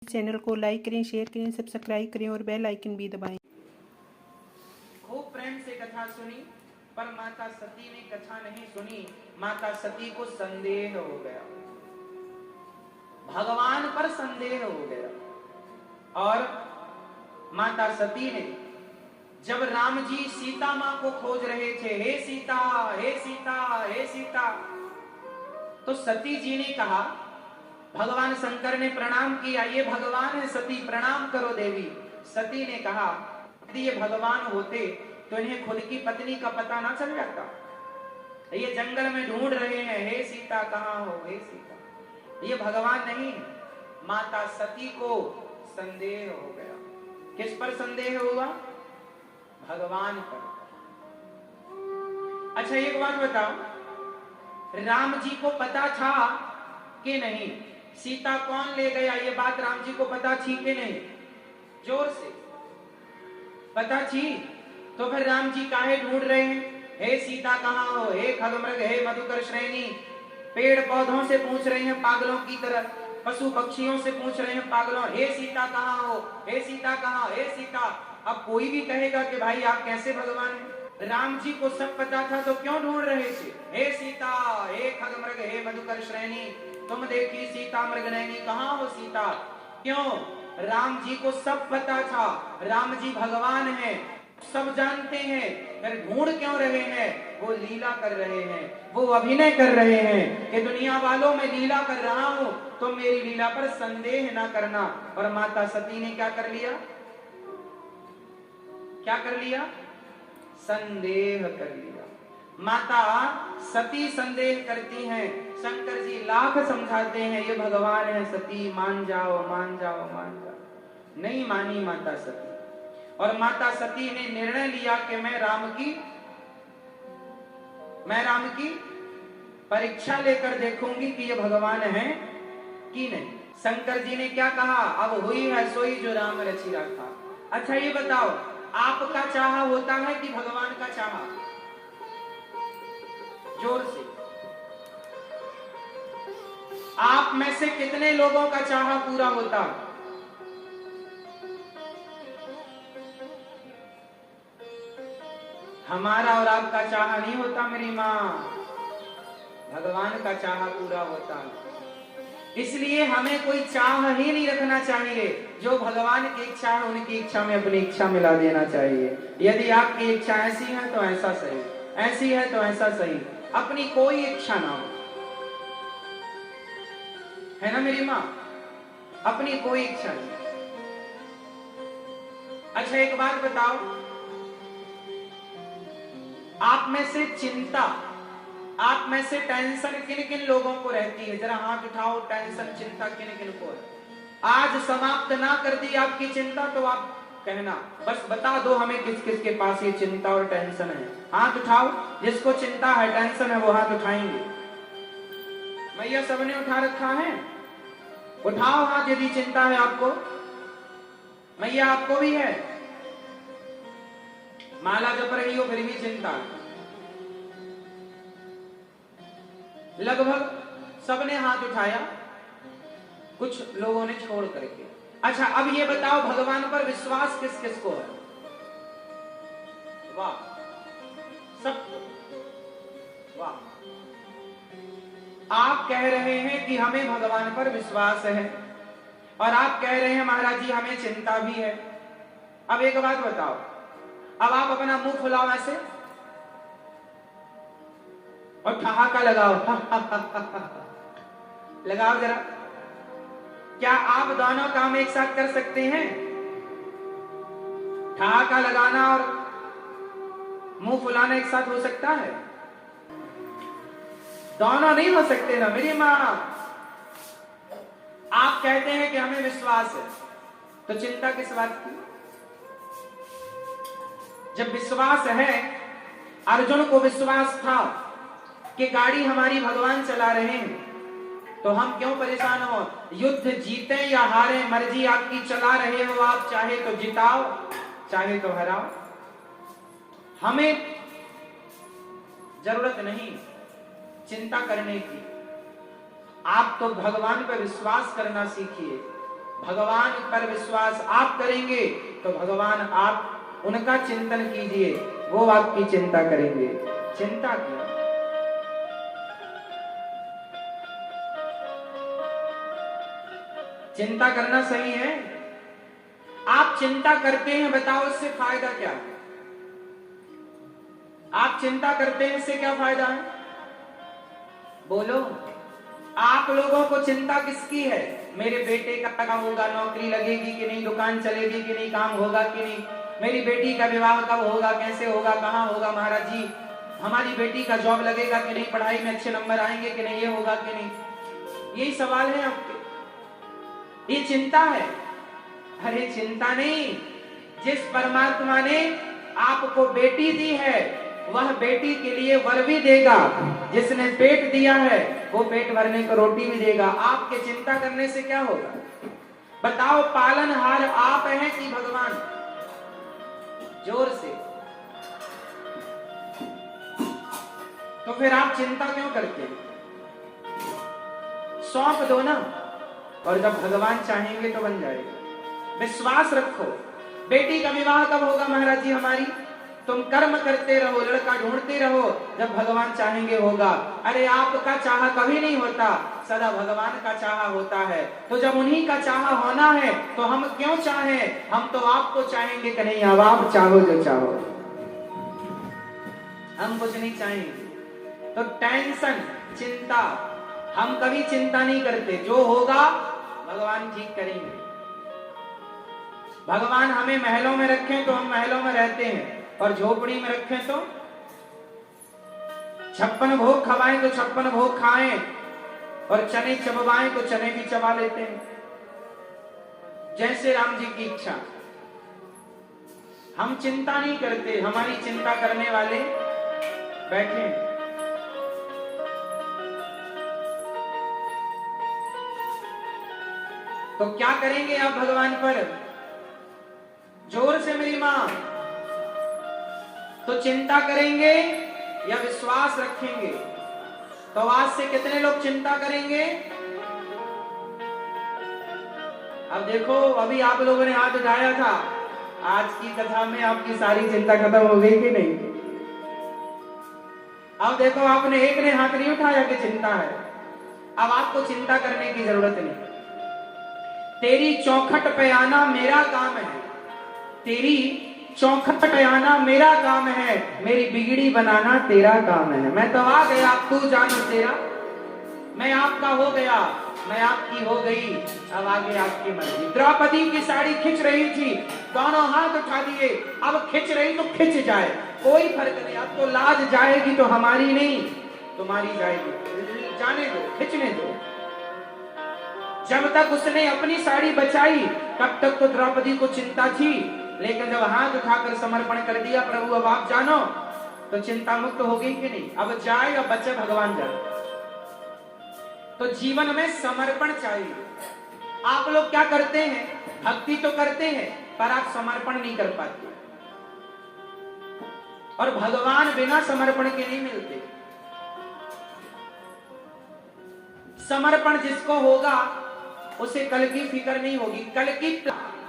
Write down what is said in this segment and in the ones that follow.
Channel को like करें, share करें, सब्सक्राइब करें और बेल आइकन भी दबाएं। खूब प्रेम से कथा सुनी, पर माता सती ने कथा नहीं सुनी। माता सती को संदेह हो गया, भगवान पर संदेह हो गया। और माता सती ने जब राम जी सीता मां को खोज रहे थे, हे सीता, हे सीता, हे सीता, तो सती जी ने कहा, भगवान शंकर ने प्रणाम किया, ये भगवान है सती, प्रणाम करो देवी। सती ने कहा, यदि ये भगवान होते तो इन्हें खुद की पत्नी का पता ना चल जाता। ये जंगल में ढूंढ रहे हैं, हे सीता कहाँ हो, हे सीता। ये भगवान नहीं है। माता सती को संदेह हो गया। किस पर संदेह हुआ? भगवान पर। अच्छा एक बात बताओ, राम जी को पता था कि नहीं सीता कौन ले गया? ये बात राम जी को पता थी कि नहीं? जोर से पता थी। तो फिर राम जी काहे ढूंढ रहे हैं, हे सीता कहाँ हो, हे खगमृग, हे मधुकर श्रेणी। पेड़ पौधों से पूछ रहे हैं पागलों की तरह, पशु पक्षियों से पूछ रहे हैं पागलों, हे सीता कहाँ हो, हे सीता कहाँ, हे सीता। अब कोई भी कहेगा कि भाई आप कैसे भगवान हैं? राम जी को सब पता था तो क्यों ढूंढ रहे थे? हे सीता, हे खगमृग, हे मधुकर श्रेणी, तुम देखी सीता मृगनयनी, कहाँ हो सीता? क्यों? राम जी को सब पता था, राम जी भगवान हैं, सब जानते हैं, फिर ढूंढ क्यों रहे हैं? वो लीला कर रहे हैं, वो अभिनय कर रहे हैं कि दुनिया वालों में लीला कर रहा हूं, तो मेरी लीला पर संदेह ना करना। और माता सती ने क्या कर लिया? क्या कर लिया? संदेह कर लिया। माता सती संदेह करती हैं, शंकर जी लाख समझाते हैं, ये भगवान है सती, मान जाओ, मान जाओ, मान जाओ। नहीं मानी माता सती। और माता सती ने निर्णय लिया कि मैं राम की परीक्षा लेकर देखूंगी कि ये भगवान है कि नहीं। शंकर जी ने क्या कहा? अब हुई है सोई जो राम रचि रखा। अच्छा ये बताओ, आपका चाहा होता है कि भगवान का चाहा? जोर से। आप में से कितने लोगों का चाहा पूरा होता? हमारा और आपका चाहा नहीं होता मेरी माँ, भगवान का चाहा पूरा होता। इसलिए हमें कोई चाह ही नहीं रखना चाहिए, जो भगवान की इच्छा है उनकी इच्छा में अपनी इच्छा मिला देना चाहिए। यदि आपकी इच्छा ऐसी है तो ऐसा सही, ऐसी है तो ऐसा सही, अपनी कोई इच्छा ना हो, है ना मेरी माँ? अपनी कोई इच्छा नहीं। अच्छा एक बात बताओ, आप में से चिंता, आप में से टेंशन किन किन लोगों को रहती है? जरा हाथ उठाओ, टेंशन चिंता किन किन को है? आज समाप्त ना कर दी आपकी चिंता तो आप कहना, बस बता दो हमें किस किस के पास ये चिंता और टेंशन है। हाथ उठाओ, जिसको चिंता है टेंशन है वो हाथ उठाएंगे। भैया सबने उठा रखा है? उठाओ हाथ यदि चिंता है आपको। मैया आपको भी है? माला जप रही हो फिर भी चिंता? लगभग सबने हाथ उठाया, कुछ लोगों ने छोड़ करके। अच्छा अब ये बताओ, भगवान पर विश्वास किस किस को है? वाह, सब, वाह। आप कह रहे हैं कि हमें भगवान पर विश्वास है, और आप कह रहे हैं महाराज जी हमें चिंता भी है। अब एक बात बताओ, अब आप अपना मुंह फुलाओ ऐसे और ठहाका लगाओ लगाओ जरा। क्या आप दोनों काम एक साथ कर सकते हैं? ठहाका लगाना और मुंह फुलाना एक साथ हो सकता है? दोनों नहीं हो सकते ना मेरी मां। आप कहते हैं कि हमें विश्वास है, तो चिंता किस बात की? जब विश्वास है, अर्जुन को विश्वास था कि गाड़ी हमारी भगवान चला रहे हैं, तो हम क्यों परेशान हो? युद्ध जीते या हारे मर्जी आपकी, चला रहे हो आप, चाहे तो जिताओ चाहे तो हराओ। हमें जरूरत नहीं चिंता करने की। आप तो भगवान पर विश्वास करना सीखिए। भगवान पर विश्वास आप करेंगे तो भगवान आप उनका चिंतन कीजिए, वो आपकी चिंता करेंगे। चिंता क्यों? चिंता करना सही है? आप चिंता करते हैं, बताओ इससे फायदा क्या है? आप चिंता करते हैं, इससे क्या फायदा है? बोलो। आप लोगों को चिंता किसकी है? मेरे बेटे का क्या होगा, नौकरी लगेगी कि नहीं, दुकान चलेगी कि नहीं, काम होगा कि नहीं, मेरी बेटी का विवाह कब होगा, कैसे होगा, कहां होगा, महाराज जी हमारी बेटी का जॉब लगेगा कि नहीं, पढ़ाई में अच्छे नंबर आएंगे कि नहीं, ये होगा कि नहीं, यही सवाल है आपके। ये चिंता है? अरे चिंता नहीं। जिस परमात्मा ने आपको बेटी दी है वह बेटी के लिए वर भी देगा। जिसने पेट दिया है वो पेट भरने को रोटी भी देगा। आपके चिंता करने से क्या होगा? बताओ, पालनहार आप हैं कि भगवान? जोर से। तो फिर आप चिंता क्यों करते हैं? सौंप दो ना, और जब भगवान चाहेंगे तो बन जाएगा। विश्वास रखो। बेटी का विवाह कब होगा महाराज जी हमारी? तुम कर्म करते रहो, लड़का ढूंढते रहो, जब भगवान चाहेंगे होगा। अरे आपका चाहा कभी नहीं होता, सदा भगवान का चाहा होता है। तो जब उन्हीं का चाहा होना है तो हम क्यों चाहें? हम तो आपको चाहेंगे कि नहीं, अब आप चाहो जो चाहो, हम कुछ नहीं चाहेंगे। तो टेंशन, चिंता, हम कभी चिंता नहीं करते। जो होगा भगवान ठीक करेंगे। भगवान हमें महलों में रखें तो हम महलों में रहते हैं, और झोपड़ी में रखें तो 56 भोग खवाएं तो 56 भोग खाएं, और चने चबवाएं तो चने भी चबा लेते हैं, जैसे राम जी की इच्छा। हम चिंता नहीं करते, हमारी चिंता करने वाले बैठे हैं। तो क्या करेंगे आप भगवान पर? जोर से मेरी मां। तो चिंता करेंगे या विश्वास रखेंगे? तो आज से कितने लोग चिंता करेंगे? अब देखो, अभी आप लोगों ने हाथ उठाया था, आज की कथा में आपकी सारी चिंता खत्म हो गई कि नहीं? अब देखो, आपने एक ने हाथ नहीं उठाया कि चिंता है। अब आपको चिंता करने की जरूरत नहीं। तेरी चौखट पे आना मेरा काम है, तेरी चौखट पे आना मेरा काम है, मेरी बिगड़ी बनाना तेरा काम है। मैं तो आ गया, तू जानो तेरा। मैं आपका हो गया, मैं आपकी हो गई, अब आगे आपकी मर्जी। द्रौपदी की साड़ी खिंच रही थी, दोनों हाथ उठा दिए, अब खिंच रही तो खिंच जाए, कोई फर्क नहीं। अब तो लाज जाएगी तो हमारी नहीं, तुम्हारी जाएगी, जाने दो, खिंचने दो। जब तक उसने अपनी साड़ी बचाई तब तक तो द्रौपदी को चिंता थी, लेकिन जब हाथ उठाकर समर्पण कर दिया, प्रभु अब आप जानो, तो चिंता मुक्त हो गई कि नहीं? अब जाए या बचे भगवान जाने। तो जीवन में समर्पण चाहिए। आप लोग क्या करते हैं? भक्ति तो करते हैं पर आप समर्पण नहीं कर पाते, और भगवान बिना समर्पण के नहीं मिलते। समर्पण जिसको होगा उसे कल की फिक्र नहीं होगी। कल की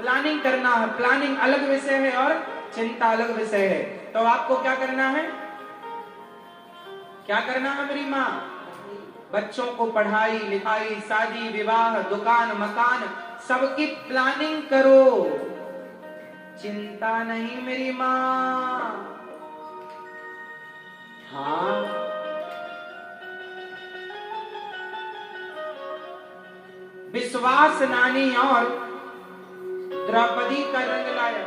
प्लानिंग करना है, प्लानिंग अलग विषय है और चिंता अलग विषय है। तो आपको क्या करना है? क्या करना है मेरी माँ? बच्चों को पढ़ाई लिखाई, शादी विवाह, दुकान मकान, सबकी प्लानिंग करो, चिंता नहीं मेरी माँ। हाँ, विश्वास नानी और द्रौपदी का रंग लाया।